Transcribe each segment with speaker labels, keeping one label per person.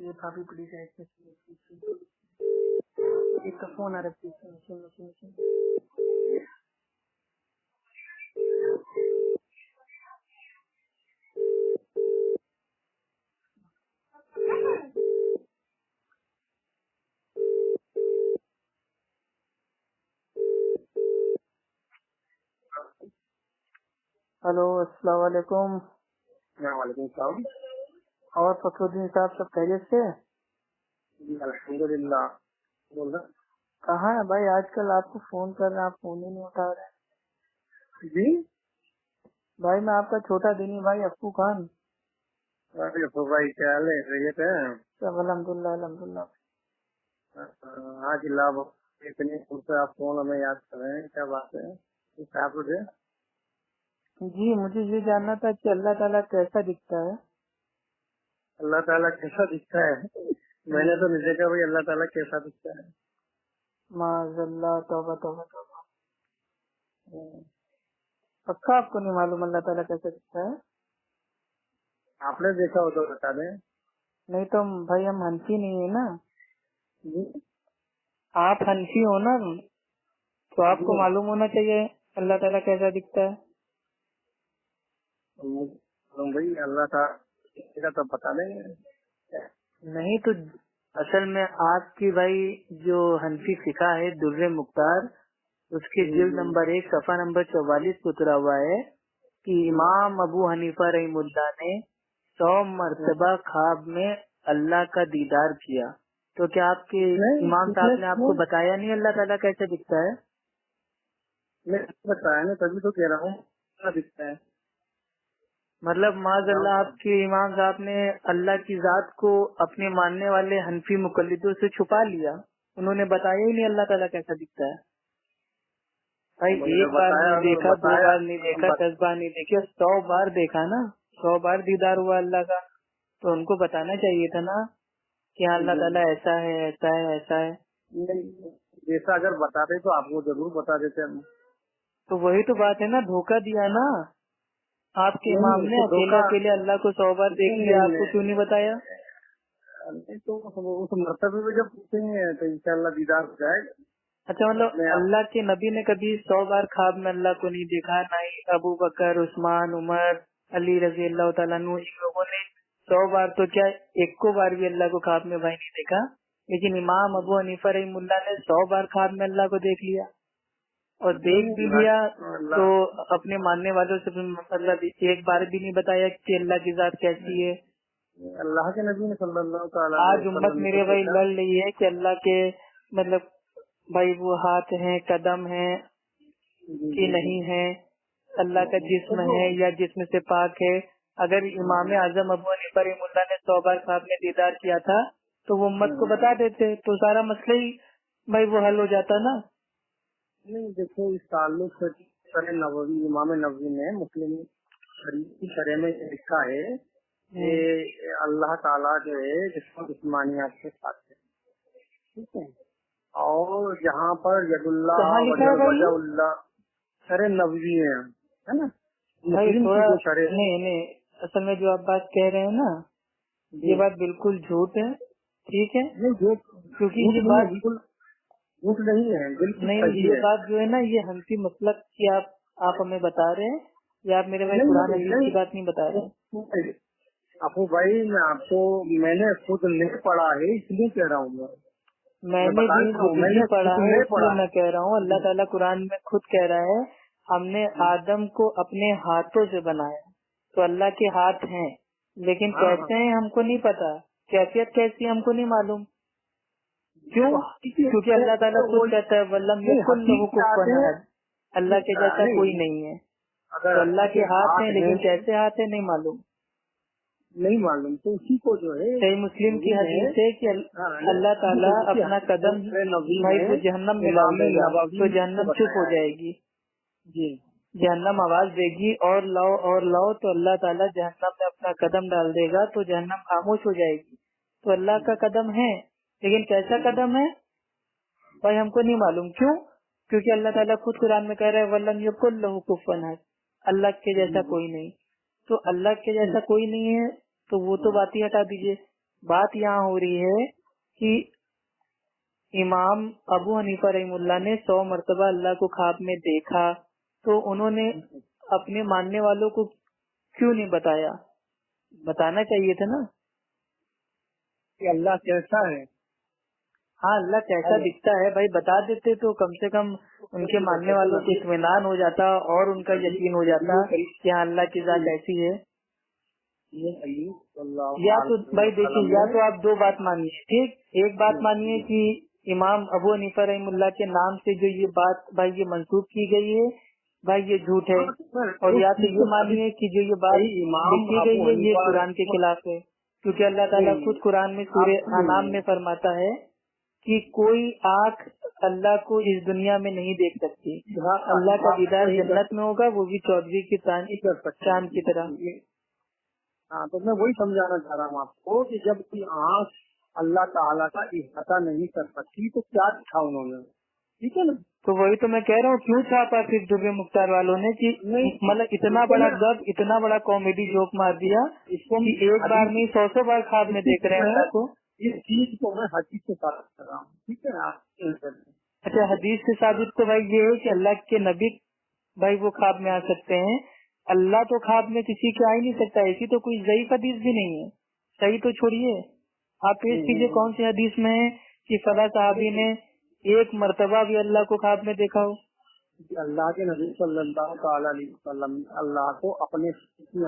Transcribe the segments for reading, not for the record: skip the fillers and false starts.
Speaker 1: ये भाभी प्लीज ऐसे एक का फोन आ रहा है प्लीज सुनो। हेलो अस्सलाम वालेकुम।
Speaker 2: वालेकुम सलाम।
Speaker 1: और फखरुद्दीन साहब सब खैरियत से?
Speaker 2: जी अल्हम्दुलिल्लाह। बोल रहा
Speaker 1: कहाँ है भाई? आजकल आपको फोन कर रहे हैं, आप फोन ही नहीं उठा रहे।
Speaker 2: जी।
Speaker 1: भाई मैं आपका छोटा दिनी भाई अप्पू खान।
Speaker 2: अरे तो भाई क्या हाल है? खैरियत है?
Speaker 1: सब अल्हम्दुलिल्लाह अल्हम्दुलिल्लाह।
Speaker 2: आज लाभ इतनी दूर से आप फोन हमें याद कर रहे हैं, क्या बात है? क्या कुछ है?
Speaker 1: जी मुझे ये जानना था कि अल्लाह ताला कैसा दिखता है।
Speaker 2: अल्लाह ताला कैसा दिखता है? मैंने तो नहीं देखा भाई अल्लाह ताला कैसा दिखता है।
Speaker 1: माज़अल्लाह, तौबा तौबा तौबा। पक्का आपको नहीं मालूम अल्लाह ताला कैसा दिखता है?
Speaker 2: आपने देखा हो तो बता दें।
Speaker 1: नहीं तो भाई हम हंसी नहीं है ना,
Speaker 2: जी
Speaker 1: आप हंसी हो ना, तो आपको
Speaker 2: जी।
Speaker 1: मालूम होना चाहिए अल्लाह ताला कैसा दिखता है।
Speaker 2: तो भाई अल्लाह ताला तो बता देंगे।
Speaker 1: नहीं तो असल में आपकी भाई जो हंफी फिका है दुर्रे मुख्तार, उसके जिल्द नंबर 1 सफा नंबर 44 पे उतरा हुआ है कि इमाम अबू हनीफा रहीमुल्लाह ने 100 मर्तबा ख्वाब में अल्लाह का दीदार किया। तो क्या आपके इमाम साहब ने आपको बताया नहीं अल्लाह ताला कैसे दिखता है?
Speaker 2: मैं बताया ना, तभी तो कह रहा हूँ क्या दिखता है।
Speaker 1: मतलब माज़अल्लाह आपके इमाम साहब ने अल्लाह की जात को अपने मानने वाले हनफी मुकल्लिदों से छुपा लिया, उन्होंने बताया ही नहीं अल्लाह ताला कैसा दिखता है। भाई एक बार नहीं देखा, 2 बार नहीं देखा, 10 बार नहीं देखा, 100 बार देखा ना, 100 बार दीदार हुआ अल्लाह का, तो उनको बताना चाहिए था ना कि हाँ अल्लाह ताला ऐसा है ऐसा है ऐसा है।
Speaker 2: जैसा अगर बताते तो आपको जरूर बता देते हम।
Speaker 1: तो वही तो बात है ना, धोखा दिया ना आपके इमाम ने। अकेले अकेले अल्लाह को 100 बार देख लिया, आपको क्यों नहीं बताया?
Speaker 2: नहीं तो उस मर्तबे में जब पूछेंगे तो इंशाल्लाह दीदार हो जाएगा।
Speaker 1: अच्छा, मतलब अल्लाह के नबी ने कभी 100 बार ख्वाब में अल्लाह को नहीं देखा, ना ही अबू बकर, उस्मान, उमर, अली रजी अल्लाह तआला अन्हु, इन लोगों ने 100 बार तो क्या एक को बार भी अल्लाह को ख्वाब में भाई नहीं देखा। लेकिन इमाम अबू हनीफा रहीमुल्लाह ने 100 बार ख्वाब में अल्लाह को देख लिया, और देख भी लिया तो अपने मानने वालों से भी मतलब एक बार भी नहीं बताया कि अल्लाह की जात कैसी है।
Speaker 2: अल्लाह के नबी ने सल्लल्लाहु अलैहि
Speaker 1: आज उम्मत मेरे भाई लड़ रही है कि अल्लाह के मतलब भाई वो हाथ है, कदम है कि नहीं है, अल्लाह का जिस्म है या जिस्म से पाक है। अगर इमाम आजम अबू हनीफा रहीमुल्लाह ने 100 बार ख्वाब में दीदार किया था तो वो उम्मत को बता देते, तो सारा मसला ही भाई वो हल हो जाता ना।
Speaker 2: नहीं देखो, इस ताल्लुक से नबवी इमाम नबवी ने मुस्लिम शरीय में लिखा है कि अल्लाह ताला जो है जिस्म जिस्मानियात के साथ है, ठीक है। और जहाँ पर यदुल्लाह वजहुल्लाह शरे नबवी है ना,
Speaker 1: भाई
Speaker 2: मुस्लिम
Speaker 1: थोड़ा
Speaker 2: की जो शरे
Speaker 1: नहीं, असल में जो आप बात कह रहे हैं ना, ये बात बिल्कुल झूठ है, ठीक है।
Speaker 2: नहीं,
Speaker 1: क्योंकि ये बात
Speaker 2: बिल्कुल झूठ नहीं है, बिल्कुल
Speaker 1: नहीं, ये बात जो है ना, ये हनफी मसलक की आप हमें बता रहे हैं, या आप मेरे भाई कुरान हदीस की बात नहीं बता रहे।
Speaker 2: अबू भाई मैंने खुद नहीं पढ़ा है इसलिए कह रहा हूँ।
Speaker 1: मैंने भी खुद ही पढ़ा है इसलिए मैं कह रहा हूँ। अल्लाह ताला कुरान में खुद कह रहा है हमने आदम को अपने हाथों से बनाया, तो अल्लाह के हाथ हैं, लेकिन कैसे हैं हमको नहीं पता, कैफियत कैसी हमको नहीं मालूम। क्यों? क्योंकि अल्लाह ताला खुद कहता है वल्लम यकुल्लहु कुफुवन अहद, अल्लाह के जैसा कोई नहीं है। तो अल्लाह के हाथ हैं, लेकिन कैसे हाथ है नहीं मालूम,
Speaker 2: तो उसी को जो है
Speaker 1: सही मुस्लिम की हदीस है कि अल्लाह ताला अपना कदम भाई को जहन्नम में डाल देगा तो जहन्नम चुप हो जाएगी, जहन्नम आवाज देगी और लाओ, तो अल्लाह ताला जहन्नम में अपना कदम डाल देगा तो जहन्नम खामोश हो जाएगी। तो अल्लाह का कदम है, लेकिन कैसा कदम है भाई हमको नहीं मालूम। क्यों? क्योंकि अल्लाह ताला खुद कुरान में कह रहा है वल्लम यकुल्लहु कुफुवन अहद, अल्लाह के जैसा कोई नहीं। तो अल्लाह के जैसा कोई नहीं है तो वो तो बात ही हटा दीजिए। बात यहाँ हो रही है कि इमाम अबू हनीफा रहमुल्लाह ने 100 मरतबा अल्लाह को ख्वाब में देखा, तो उन्होंने अपने मानने वालों को क्यों नहीं बताया? बताना चाहिए था ना
Speaker 2: कि अल्लाह कैसा है।
Speaker 1: हाँ, अल्लाह कैसा दिखता है भाई, बता देते तो कम से कम उनके मानने वालों को इत्मीनान हो जाता और उनका यकीन हो जाता कि हाँ अल्लाह की जात ऐसी है। या तो भाई देखिए, या तो आप दो बात मानिए, ठीक, एक बात मानिए कि इमाम अबू हनीफा रहमुल्लाह के नाम से जो ये बात भाई ये मंसूब की गई है भाई ये झूठ है, और या तो ये मानिए कि जो ये बात लिखी गई है ये कुरान के खिलाफ है, क्योंकि अल्लाह ताला खुद कुरान में सूरह अनाम में फरमाता है कि कोई आँख अल्लाह को इस दुनिया में नहीं देख सकती, अल्लाह का दीदार जन्नत में होगा, वो भी चौधरी की चांद की तरह।
Speaker 2: हाँ, तो मैं वही समझाना चाह रहा हूँ आपको कि जब कोई आँख अल्लाह ताला का इहाता नहीं कर सकती तो क्या दिखा उन्होंने, ठीक है ना।
Speaker 1: तो वही तो मैं कह रहा हूँ, क्यों छापा फिर दुर्गे मुख्तार वालों ने कि मतलब इतना बड़ा गब, इतना बड़ा कॉमेडी जोक मार दिया इसको कि एक बार नहीं 100 बार ख्वाब में देख रहे हैं अल्लाह को।
Speaker 2: इस चीज को मैं हदीस से साबित कर रहा हूँ, ठीक है ना।
Speaker 1: अच्छा, हदीस से साबित तो भाई ये है कि अल्लाह के नबी भाई वो ख्वाब में आ सकते हैं, अल्लाह तो ख्वाब में किसी के आ ही नहीं सकता, ऐसी तो कोई ज़ईफ हदीस भी नहीं है। सही तो छोड़िए, आप पेश कीजिए कौन सी हदीस में है कि फला साहबी ने एक मर्तबा भी अल्लाह को ख्वाब में देखा हो।
Speaker 2: अल्लाह के नबी सल्लल्लाहु अलैहि वसल्लम अल्लाह को अपने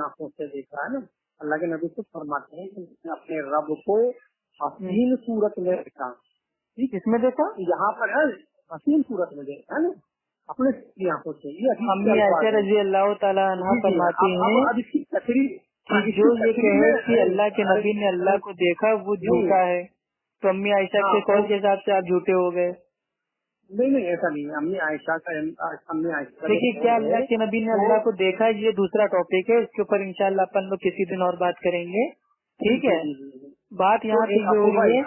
Speaker 2: आंखों से देखा है ना। अल्लाह के नबी तो फरमाते हैं कि अपने रब को हसीन सूरत में देखा।
Speaker 1: किसमें देखा?
Speaker 2: यहाँ पर है हसीन सूरत में देखा है ना, अपने आंखों से। ये
Speaker 1: अम्मी आयशा रजी अल्लाह ताला अन्हा फरमाती हैं कि जो ये कहे कि अल्लाह के नबी ने अल्लाह को देखा वो झूठा है, तो अम्मी आयशा के कौल के हिसाब से आप झूठे हो गए।
Speaker 2: नहीं, ऐसा नहीं। अम्मी आयशा
Speaker 1: देखिए, क्या अल्लाह के नबी ने अल्लाह को देखा, ये दूसरा टॉपिक है, इसके ऊपर इंशाल्लाह अपन लोग किसी दिन और बात करेंगे, ठीक है। बात यहाँ पे ये हो रही है,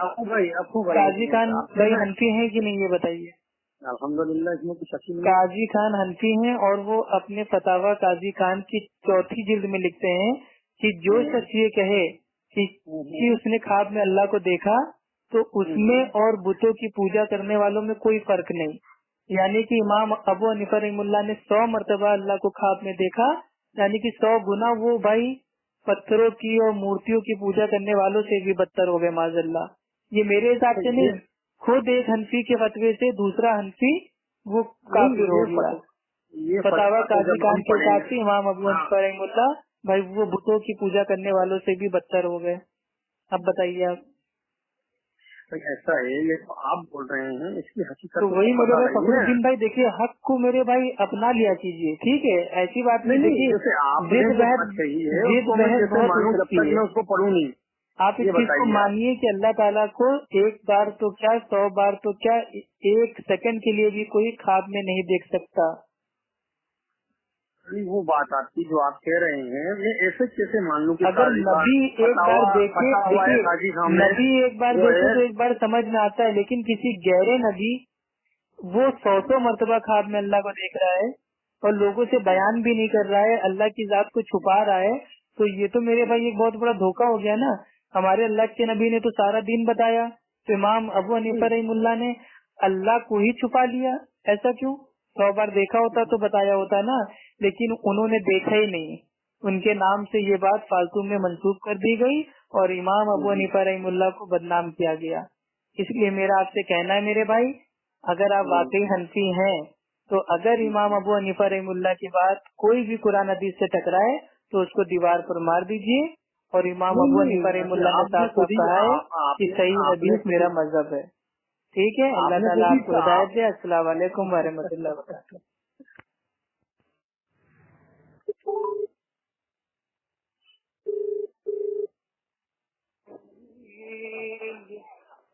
Speaker 1: काजी खान भाई हनफी है कि नहीं ये बताइए।
Speaker 2: अल्हम्दुलिल्लाह, इसमें कुछ शक नहीं।
Speaker 1: काजी खान हनफी हैं और वो अपने फतावा काजी खान की 4थी जिल्द में लिखते हैं कि जो शख्स ये कहे कि उसने ख्वाब में अल्लाह को देखा तो उसमें और बुतों की पूजा करने वालों में कोई फर्क नहीं। यानी कि इमाम अबू हनीफा रहमुल्लाह ने 100 मरतबा अल्लाह को ख्वाब में देखा, यानी कि 100 गुना वो भाई पत्थरों की और मूर्तियों की पूजा करने वालों से भी बदतर हो गए माज़अल्लाह। ये मेरे हिसाब से नहीं, खुद एक हनफी के फतवे से दूसरा हनफी वो काफिर हो गया। फतावा काजी खान के हिसाब से इमाम अबू हनीफा रहमुल्लाह भाई वो बुतों की पूजा करने वालों से भी बदतर हो गए। अब बताइए आप।
Speaker 2: ऐसा है, ये तो आप बोल रहे हैं, इसकी हकीकत
Speaker 1: तो वही मेरे भाई फखरुद्दीन भाई, देखिए हक को मेरे भाई अपना लिया कीजिए, ठीक है, ऐसी बात नहीं। देखिए जिद बहस बहुत होती है,
Speaker 2: उसको पढ़ू नहीं।
Speaker 1: आप इस चीज को मानिए कि अल्लाह ताला को एक बार तो क्या 100 बार तो क्या एक सेकंड के लिए भी कोई ख्वाब में नहीं देख सकता।
Speaker 2: वो बात आपकी जो आप कह रहे हैं, मैं ऐसे कैसे मान लूं कि
Speaker 1: अगर नबी एक बार देखे, देखिए नबी एक बार देखे तो एक बार समझ में आता है, लेकिन किसी गहरे नबी वो 100 मरतबा ख्वाब में अल्लाह को देख रहा है और लोगों से बयान भी नहीं कर रहा है, अल्लाह की जात को छुपा रहा है, तो ये तो मेरे भाई एक बहुत बड़ा धोखा हो गया ना। हमारे अल्लाह के नबी ने तो सारा दिन बताया, तो इमाम अबू हनीफा रहमुल्लाह ने अल्लाह को ही छुपा लिया, ऐसा क्यों? 100 बार देखा होता तो बताया होता ना, लेकिन उन्होंने देखा ही नहीं, उनके नाम से ये बात फालतू में मंसूब कर दी गई और इमाम अबू हनीफा रहमुल्लाह को बदनाम किया गया। इसलिए मेरा आपसे कहना है मेरे भाई, अगर आप वाकई हनफी हैं तो अगर इमाम अबू हनीफा रहमुल्लाह की बात कोई भी कुरान हदीस से टकराए तो उसको दीवार पर मार दीजिए, और इमाम अबू हनीफा रहमुल्लाह ने साफ साफ कहा है कि सही हदीस मेरा मजहब है, ठीक है। अल्लाह ताला आपको हिदायत दे। अस्सलाम वालेकुम व रहमतुल्लाहि व बरकातुहू।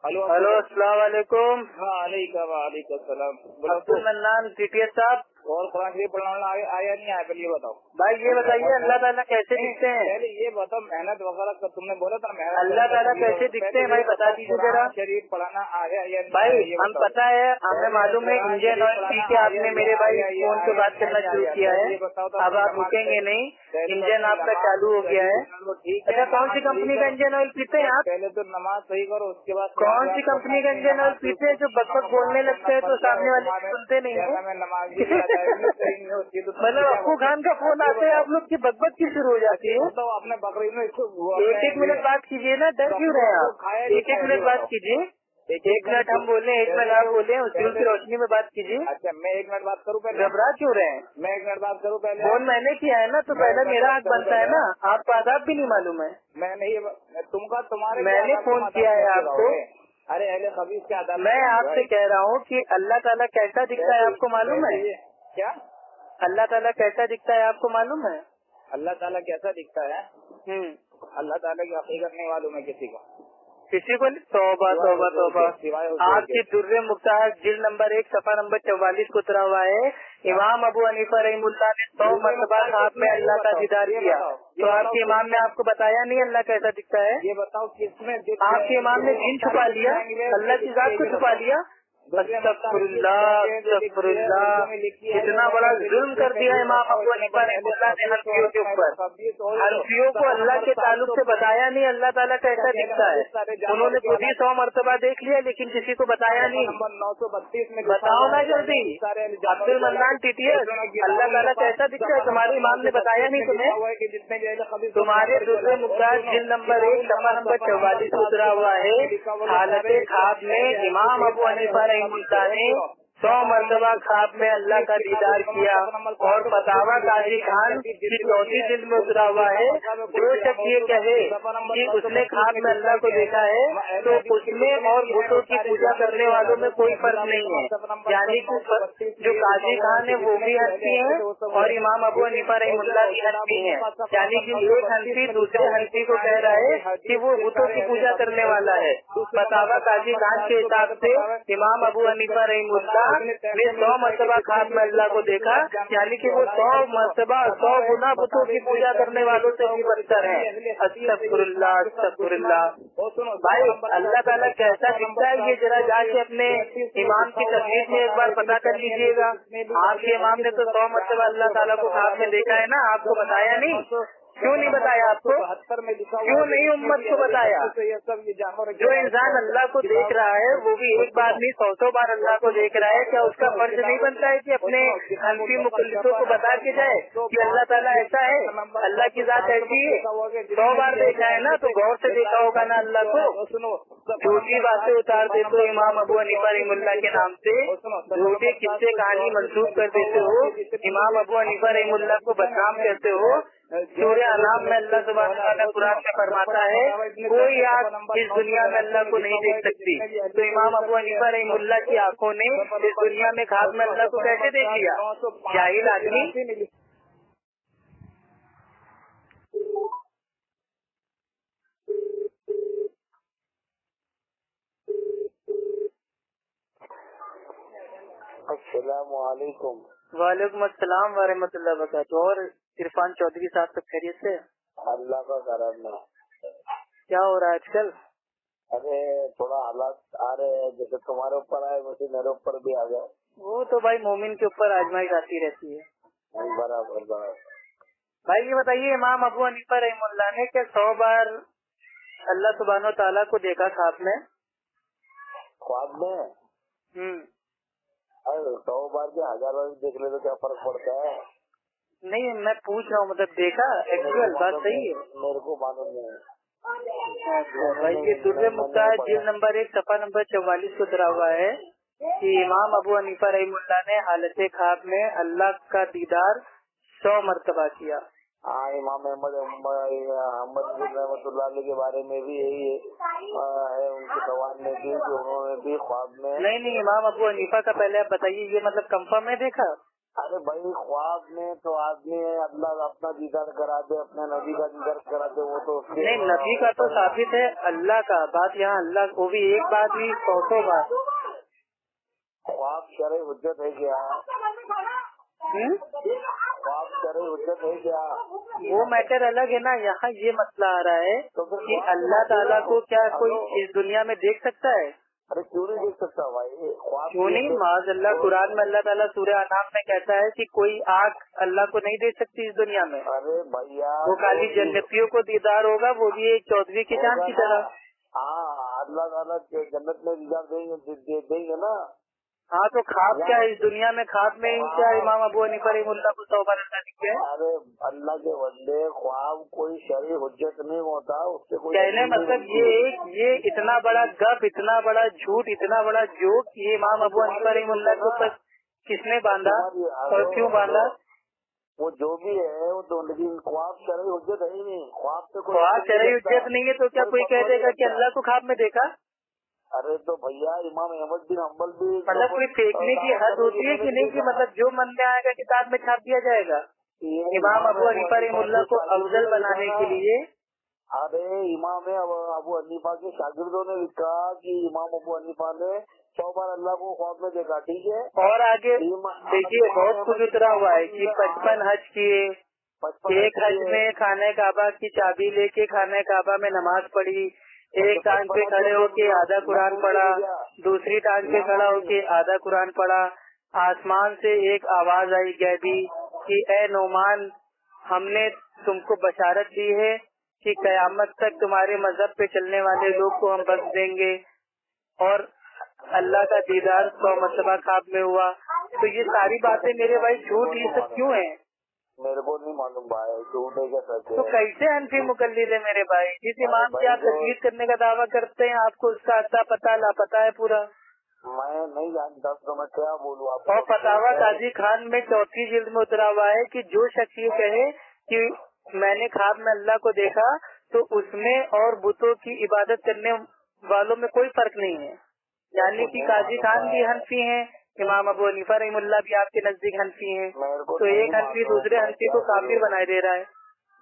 Speaker 2: हेलो
Speaker 1: अस्सलाम वालेकुम।
Speaker 2: वालेकुम सलाम।
Speaker 1: अब्दुल मन्नान टीटीएस साहब,
Speaker 2: और कुरान शरीफ पढ़ाना आया नहीं आया, पहले ये बताओ
Speaker 1: भाई ये बताइए अल्लाह ताला कैसे दिखते हैं?
Speaker 2: पहले ये बताओ, मेहनत वगैरह तुमने बोला था, मेहनत
Speaker 1: अल्लाह ताला कैसे दिखते हैं भाई बता दीजिए जरा।
Speaker 2: शरीफ पढ़ाना आया या
Speaker 1: भाई हम पता है, हमें मालूम है इंडियन ऑयल पी के आपने मेरे भाई फोन पे बात करना शुरू किया है, अब आप रुकेंगे नहीं, इंजन आपका चालू हो गया है। अच्छा, कौन सी कंपनी का इंजन ऑयल पीते हैं आप?
Speaker 2: पहले तो नमाज सही करो, उसके बाद
Speaker 1: कौन सी कंपनी का इंजन ऑयल पीते हैं जो बकबक बोलने लगते हैं तो सामने वाले सुनते नहीं है? मतलब अप्पू खान का फोन आते हैं आप लोग की बकबक की शुरू हो जाती है।
Speaker 2: तो आपने बकरीद में
Speaker 1: एक मिनट बात कीजिए ना, डर क्यों रहे आप? एक मिनट बात कीजिए, एक मिनट हम बोले, एक मिनट आप बोले, उस की रोशनी में बात कीजिए।
Speaker 2: अच्छा, मैं 1 मिनट बात करूँ पहले?
Speaker 1: घबरा क्यों रहे हैं?
Speaker 2: मैं 1 मिनट बात करूँ पहले?
Speaker 1: फोन मैंने किया है ना, तो पहले मेरा हक बनता है ना। आपको आदाब भी नहीं मालूम है?
Speaker 2: मैं नहीं, तुम्हारे
Speaker 1: मैंने फोन किया है आपको।
Speaker 2: अरे अहले खबीस के आदाब।
Speaker 1: मैं आपसे कह रहा हूँ कि अल्लाह ताला कैसा दिखता है आपको मालूम है?
Speaker 2: क्या
Speaker 1: अल्लाह ताला कैसा दिखता है आपको मालूम है?
Speaker 2: अल्लाह ताला कैसा दिखता है? अल्लाह ताला की हकीकत नहीं मालूम है किसी को।
Speaker 1: तौबा तौबा तौबा। आपकी दुर्रे मुख्तार जिल्द नंबर 1 सफा नंबर 44 को उतरा हुआ है। इमाम अबू हनीफा रहमुल्लाह ने 100 मरतबा आप में अल्लाह का दीदार किया, तो आपके इमाम ने आपको बताया नहीं अल्लाह कैसा दिखता है?
Speaker 2: ये बताओ किसमें?
Speaker 1: आपके इमाम ने दिन छुपा लिया, अल्लाह की जात को छुपा लिया। अस्तगफिरुल्लाह, अस्तगफिरुल्लाह। कितना बड़ा जुल्म कर दिया इमाम अबू हनीफा रहमुल्लाह ने हनफियों के ऊपर। हनफियों को अल्लाह के ताल्लुक से बताया नहीं अल्लाह ताला कैसा दिखता है। उन्होंने खुद ही 100 मरतबा देख लिया, लेकिन किसी को बताया नहीं।
Speaker 2: नंबर 932 में
Speaker 1: बताओ ना जल्दी। अब्दुल मन्नान टीटीएस, अल्लाह ताला कैसा दिखता है? तुम्हारे इमाम ने बताया नहीं तुम्हें? तुम्हारे दूसरे मुख्तार जिल्द नंबर 1 सफा नंबर 44 उतरा हुआ है। हालत ख्वाब में इमाम अबू हनीफा रहमुल्लाह ने 100 मरतबा ख्वाब में अल्लाह का दीदार किया। और फतावा काजी खान की 4वीं जिल्द में उतरा हुआ है। जो शख्स ये कहे कि उसने ख्वाब में अल्लाह को देखा है, तो उसमें और बुतों की पूजा करने वालों में कोई फर्क नहीं है। यानी कि जो काजी खान है वो भी हनफी है और इमाम अबू हनीफा रहमुल्लाह भी हनफी है। यानी कि एक हनफी दूसरे हनफी को कह रहा है कि वो बुतों की पूजा करने वाला है। फतावा काजी खान के हिसाब से इमाम अबू हनीफा रहमुल्लाह ने 100 मरतबा ख्वाब में अल्लाह को देखा, यानी कि वो 100 मरतबा 100 गुना बुतों की पूजा करने वालों से भी बदतर है। अस्तगफिरुल्लाह, अस्तगफिरुल्लाह। भाई अल्लाह ताला कैसा दिखता है ये जरा जाके अपने इमाम की तस्वीर में एक बार पता कर लीजिएगा। आपके इमाम ने तो 100 मरतबा अल्लाह ताला को ख्वाब में देखा है ना, आपको बताया नहीं? क्यों नहीं बताया आपको?
Speaker 2: 72 में लिखा
Speaker 1: क्यों नहीं उम्मत को बताया? जो इंसान अल्लाह को देख रहा है वो भी एक बार नहीं 100 बार अल्लाह को देख रहा है, क्या उसका फर्ज नहीं बनता है कि अपने हनफी मुखलिसों को बता के जाए कि अल्लाह ताला ऐसा है, अल्लाह की जात ऐसी है? 100 बार देखा है ना, तो गौर से देखा होगा ना अल्लाह को। झूठी बातें उतार देते हो इमाम अबू हनीफा रहमुल्लाह के नाम से, झूठे किस्से कहानी मंसूब कर देते हो, इमाम अबू हनीफा रहमुल्लाह को बदनाम करते हो। सूरह अनाम में अल्लाह सुब्हानहू व तआला कुरान में फरमाता है कोई आँख इस दुनिया में अल्लाह को नहीं देख सकती। तो इमाम अबू हनीफा रहमुल्लाह की आंखों ने इस दुनिया में ख्वाब में अल्लाह को कैसे देख लिया? जाहिल आदमी।
Speaker 2: अस्सलामु अलैकुम।
Speaker 1: वालेकुम अस्सलाम व रहमतुल्लाहि व बरकातहू। और इरफान चौधरी साहब सब खैरियत से?
Speaker 2: अल्लाह का करम है।
Speaker 1: क्या हो रहा है आजकल?
Speaker 2: अरे थोड़ा हालात आ रहे हैं, जैसे तुम्हारे ऊपर आए वैसे मेरे ऊपर भी आ गए।
Speaker 1: वो तो भाई मोमिन के ऊपर आजमाइश आती रहती है।
Speaker 2: बराबर बराबर।
Speaker 1: भाई ये बताइए इमाम अबू हनीफा रहमुल्लाह ने क्या 100 बार अल्लाह सुब्हानहू व तआला को देखा ख्वाब में?
Speaker 2: ख्वाब में? अरे 100 बार के 1000 बार देख ले तो क्या फर्क पड़ता है?
Speaker 1: नहीं मैं पूछ रहा हूँ, मतलब देखा एक्चुअल बात सही है?
Speaker 2: मेरे को मालूम नहीं है।
Speaker 1: भाई ये दुर्रे मुख्तार जिल्द नंबर 1 सफा नंबर 44 को उतरा हुआ है कि इमाम अबू हनीफा रहमुल्लाह ने हालत ख्वाब में अल्लाह का दीदार 100 मरतबा किया।
Speaker 2: हाँ, इमाम अहमद रहमतुल्लाह अलैह के बारे में भी यही है उनके सवाल में भी, उन्होंने भी ख्वाब में।
Speaker 1: नहीं इमाम अबू हनीफा का पहले आप बताइए, ये मतलब कंफर्म है देखा?
Speaker 2: अरे भाई ख्वाब में तो आदमी अल्लाह अपना दीदार करा दे, अपने नबी का दीदार करा दे, वो तो
Speaker 1: नहीं नबी का तो साबित है, अल्लाह का बात यहाँ अल्लाह वो भी एक बात नहीं 100 बार।
Speaker 2: ख्वाब शरई हुज्जत है क्या? ख्वाब शरई हुज्जत है क्या?
Speaker 1: वो मैटर अलग है ना, यहाँ ये मसला आ रहा है कि अल्लाह ताला को क्या कोई इस दुनिया में देख सकता है?
Speaker 3: अरे क्यों नहीं देख सकता भाई, ख्वाब
Speaker 1: क्यों नहीं, माज़अल्लाह कुरान में अल्लाह ताला सूरह अनाम में कहता है कि कोई आँख अल्लाह को नहीं दे सकती इस दुनिया में।
Speaker 3: अरे भैया
Speaker 1: वो खाली जन्नतियों को दीदार होगा, वो भी एक चौदहवीं की चांद की तरह।
Speaker 3: हाँ, अल्लाह ताला जन्नत में दीदार देंगे ना।
Speaker 1: हाँ तो ख्वाब क्या है इस दुनिया में, ख्वाब में ही क्या इमाम अबू हनीफा रहमतुल्लाह को 100 बार अल्लाह दिखे?
Speaker 3: अरे अल्लाह के बंदे, ख्वाब कोई शरई हुज्जत नहीं होता, उससे कोई
Speaker 1: कहने मतलब ये इतना बड़ा गप, इतना बड़ा झूठ, इतना बड़ा जोक ये इमाम अबू हनीफा रहमतुल्लाह के ऊपर किसने बांधा और क्यों बांधा?
Speaker 3: वो जो भी है वो तो, लेकिन ख्वाब शरई हुज्जत है ही नहीं। ख्वाब से
Speaker 1: ख्वाब शरई हुज्जत नहीं है तो क्या कोई कह देगा कि अल्लाह को ख्वाब में देखा?
Speaker 3: अरे तो भैया इमाम अहमद बिन हम्बल भी
Speaker 1: मतलब कोई फेंकने की हद होती है कि नहीं, कि मतलब जो मन में आएगा किताब में छाप दिया जाएगा? इमाम अबू हनीफा रहमतुल्लाह को अफजल बनाने के लिए,
Speaker 3: अरे इमाम अबू हनीफा के शागिर्दों ने लिखा कि इमाम अबू हनीफा ने 100 बार अल्लाह को ख्वाब में देखा, ठीक है।
Speaker 1: और आगे देखिए बहुत कुछ उतरा हुआ है कि 55 हज किए, एक हज में खाने काबा की चाबी लेके खाने काबा में नमाज पढ़ी, एक टांग पे खड़े होके आधा कुरान पढ़ा, दूसरी टांग पे खड़ा होके आधा कुरान पढ़ा। आसमान से एक आवाज आई गैबी कि ए नोमान, हमने तुमको बशारत दी है कि कयामत तक तुम्हारे मजहब पे चलने वाले लोग को हम बख्श देंगे। और अल्लाह का दीदार 100 मरतबा ख्वाब में हुआ। तो ये सारी बातें मेरे भाई झूठ ये सब क्यों है?
Speaker 3: मेरे को नहीं मालूम भाई, झूठ है क्या सच है?
Speaker 1: तो कैसे हनफी मुकल्लिद है मेरे भाई? जिस इमाम की आप तकलीफ करने का दावा करते हैं आपको उसका अता पता लापता है पूरा।
Speaker 3: मैं नहीं जानता तो मैं क्या बोलूँ आपको।
Speaker 1: और फतावा काजी खान में 4थी जिल्द में उतरा हुआ है कि जो शख्स ये कहे कि मैंने ख्वाब में अल्लाह को देखा तो उसमें और बुतों की इबादत करने वालों में कोई फर्क नहीं है। यानी कि काजी खान भी हनफी हैं, इमाम अबू हनीफा रहमतुल्लाह भी आपके नजदीक हनफी हैं, तो एक हनफी दूसरे हनफी को काफिर बनाए दे रहा है।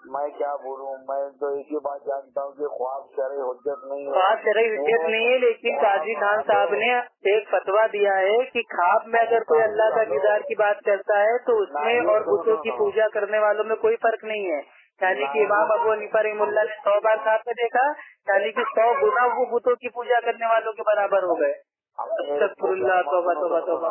Speaker 3: मैं क्या बोलूँ, मैं तो एक ही बात जानता हूँ कि ख्वाब शरई हुज्जत नहीं है।
Speaker 1: ख्वाब शरई हुज्जत नहीं है, लेकिन काजी खान साहब ने एक फतवा दिया है कि ख्वाब में अगर कोई अल्लाह का दीदार की बात करता है तो उसमें और बुतों की पूजा करने वालों में कोई फर्क नहीं है। यानी कि इमाम अबू हनीफा रहमतुल्लाह ने 100 बार ख्वाब में देखा, यानी कि 100 गुना वो बुतों की पूजा करने वालों के बराबर हो गए। अस्तगफिरुल्लाह, तौबा तौबा तौबा।